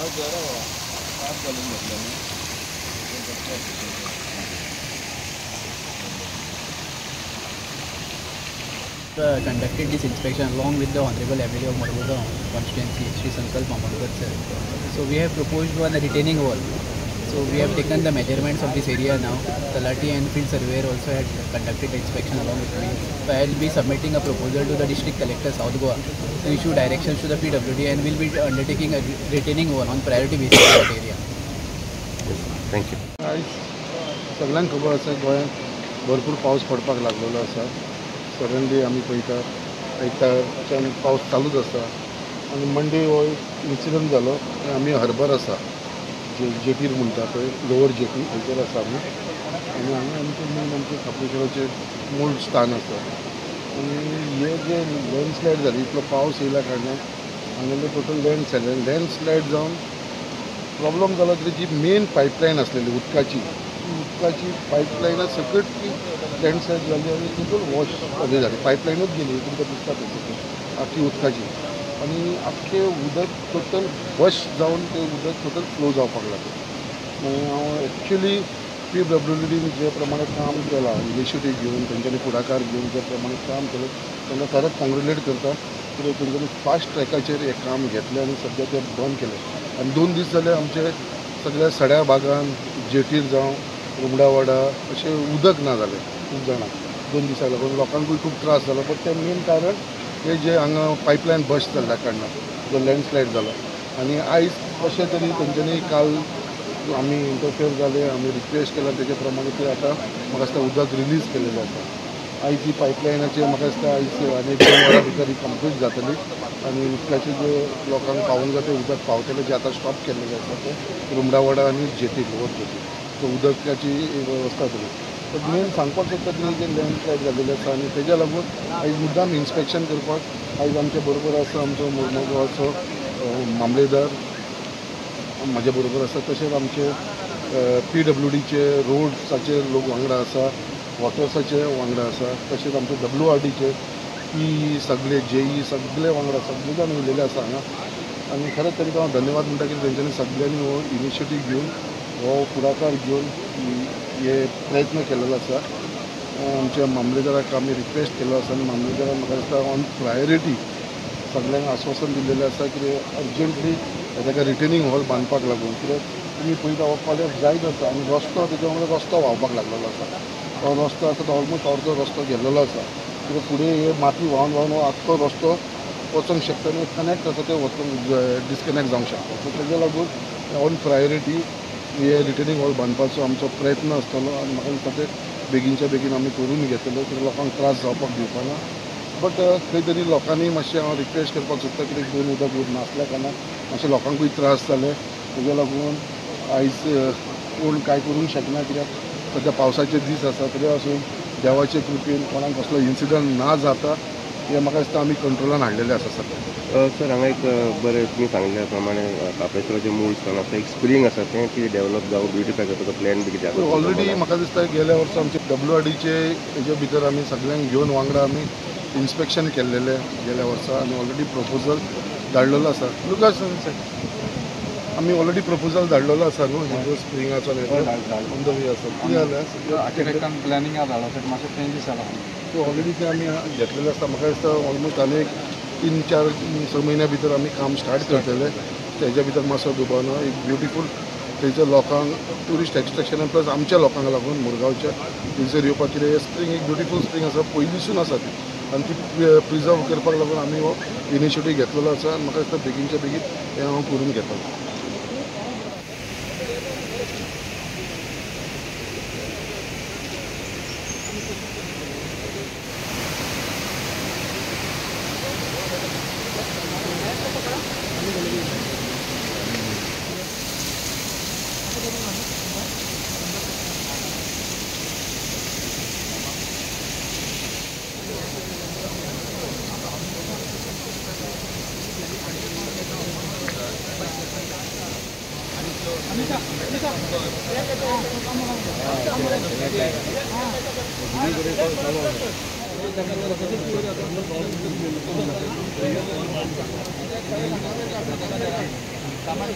Conducted this inspection along with the Honorable MLA of Madhurga constituency, Sri Sankalp Mamadkar sir. So we have proposed one retaining wall. So we have taken the measurements of this area now. Talati and field surveyor also had conducted the inspection along with me. So I will be submitting a proposal to the district collector South Goa to issue directions to the PWD and will be undertaking a retaining wall on priority basis in that area. Thank you. सगळ्यांक खबर आसा गोंयांत भरपूर पावस पडपाक लागलेलो आसा. Suddenly आमी पळयता आयतारच्यान पावस चालूच आसा आनी मंडे हो इन्सिडंट जालो. आमी हर्बर आसा जेटीर म्हणटा पळय लोवर जेटी थंयसर आसा आमी आनी हांगा आमचें मेन आमचें खापेश्वराचें मूळ स्थान आसा. आनी हे जे लँडस्लायड जाली इतलो पावस येयल्या कारणान हांगेले टोटल लँडस्लायड जावन प्रॉब्लम जालो की जी मेन पायपलायन आसलेली उदकाची पायपलायना सकट ती लँडस्लायड जाली आनी टोटल वॉश जाली. पायपलायनूच गेली तुमकां दिसता सकट आख्खी उदकाची आनी आख्खें उदक टोटल वॉश जावन तें उदक टोटल फ्लो जावपाक लागलें. मागीर हांव एक्चुली PWDन जे प्रमाणे काम केलां इनिशिएटीव घेवन तेंच्यांनी फुडाकार घेवन जे प्रमाणे काम केलें तांकां खरेंच कॉंग्रेच्युलेट करता. कित्याक तेंच्यांनी फास्ट ट्रॅकाचेर हें काम घेतलें आनी सद्या तें बंद केलें. आनी 2 दीस जाले आमचे सगळ्या सड्या भागान जेटीर जावं रुमडावाडा अशें उदक ना जालें खूब जाणांक 2 दिसाक लागून लोकांकूय खूब त्रास जालो. बट तें मेन कारण हे जे हांगा पायपलायन बस्ट जाल्ल्या कारणान जो लँडस्लायड जालो आनी आयज कशें तरी तेंच्यांनी काल आमी इंटरफियर जाले आमी रिक्वेस्ट केला तेजे प्रमाणे ते आतां म्हाका दिसता उदक रिलीज केलेलें आसा. आयज ही पायपलायनाचेर म्हाका दिसता आयज आनी 2 वरां भितर ही कंप्लीट जातली आनी उदकाचें जे लोकांक पावूंक जाय तें उदक पावतलें जे आतां स्टॉप केल्लेलें आसा तें रुमडावाडा आनी जेटी लोवर जेटी सो उदकाची वेवस्था जातली. बट मेन सांगपाक सोदता की जे लँडस्लायड जाल्लेलें आसा आनी तेज्या लागून आयज मुद्दाम इन्स्पेक्शन करपाक आयज आमचे बरोबर आसा आमचो मोर्मुगांवचो मामलेदार म्हाज्या बरोबर आसा. तशेंच आमचे PWDचे रोड्साचे लोक वांगडा आसा, वॉटर्साचे वांगडा आसा, तशेंच आमचे WRDचे PE सगळे JE सगळे वांगडा सगळे जाण उलयले आसा हांगा. आनी खरेंच तांकां हांव धन्यवाद म्हणटा की तेंच्यांनी सगळ्यांनी हो इनिशिएटीव घेवन हो फुडाकार घेवन हे प्रयत्न केलेलो आसा. आमच्या मामलेदाराक आमी रिक्वेस्ट केलो आसा आनी मामलेदारान म्हाका दिसता ऑन प्रायोरिटी सगळ्यांक आश्वासन दिल्लेलें आसा की अर्जंटली ताका रिटेनिंग हॉल बांदपाक लागून. कित्याक तुमी पळयता हो कॉलेज जायत आसा आनी रस्तो तेच्या वांगडा रस्तो व्हांवपाक लागलेलो आसा. तो रस्तो आसा तो ऑलमोस्ट अर्दो रस्तो गेल्लेलो आसा. कित्याक फुडें हे माती व्हांवन व्हांवन हो आख्खो रस्तो वचूंक शकता आनी कनेक्ट आसा ते वचूंक डिस्कनेक्ट जावंक शकता. सो तेज्या लागून ऑन प्रायोरिटी हे रिटेनिंग हॉल बांदपाचो आमचो प्रयत्न आसतलो आनी म्हाका दिसता ते बेगीनच्या बेगीन आमी करून घेतले कित्याक लोकांक त्रास जावपाक दिवपाना. बट खंय तरी लोकांनी मातशें हांव रिक्वेस्ट करपाक सोदता कित्याक दोन उदक नासल्या कारणान मातशें लोकांकूय त्रास जाले. तेज्या लागून आयज कोण कांय करूंक शकना कित्याक सद्या पावसाचे दीस आसा. तरी आसून देवाचे कृपेन कोणाक कसलो इन्सिडंट ना जाता हे म्हाका दिसता आमी कंट्रोलान हाडलेले आसा सद्या. सर हांगा एक बरें तुमी सांगल्या प्रमाणे कापेश्वराचें मूळ स्थान आसा एक स्प्रींग आसा तें कितें डेवलप जावं ब्युटिफाय करपाचो प्लॅन बी कितें आसा? ऑलरेडी म्हाका दिसता गेल्या वर्सा आमचे WRDचे हेजे भितर आमी सगळ्यांक घेवन वांगडा आमी इन्स्पेक्शन केल्लेलें गेल्या वर्सा आनी ऑलरेडी प्रपोजल धाडलेलो आसा. आमी ऑलरेडी प्रपोजल धाडलेलो आसा न्हू हेजो स्प्रिंगाचो ऑन द वे आसा. कितें जालें प्लॅनिंग धाडला मातशें चेंजीस जाला. सो ऑलरेडी ते आमी घेतलेले आसता. म्हाका दिसता ऑलमोस्ट आनी एक 3-4 म्हयन्या भितर आमी काम स्टार्ट करतले. तेज्या भितर मातसो दुबावना एक ब्युटिफूल थंयच्या लोकांक ट्युरिस्ट एक्सट्रॅक्शन प्लस आमच्या लोकांक लागून मुरगांवच्या थंयसर येवपाक कितें हे स्प्रींग एक ब्युटिफूल स्प्रींग आसा पयलींसून आसा ती आनी ती प्रिजर्व करपाक लागून आमी हो इनिशिएटीव घेतलेलो आसा आनी म्हाका दिसता बेगीनच्या बेगीन हें हांव करून घेता. सामान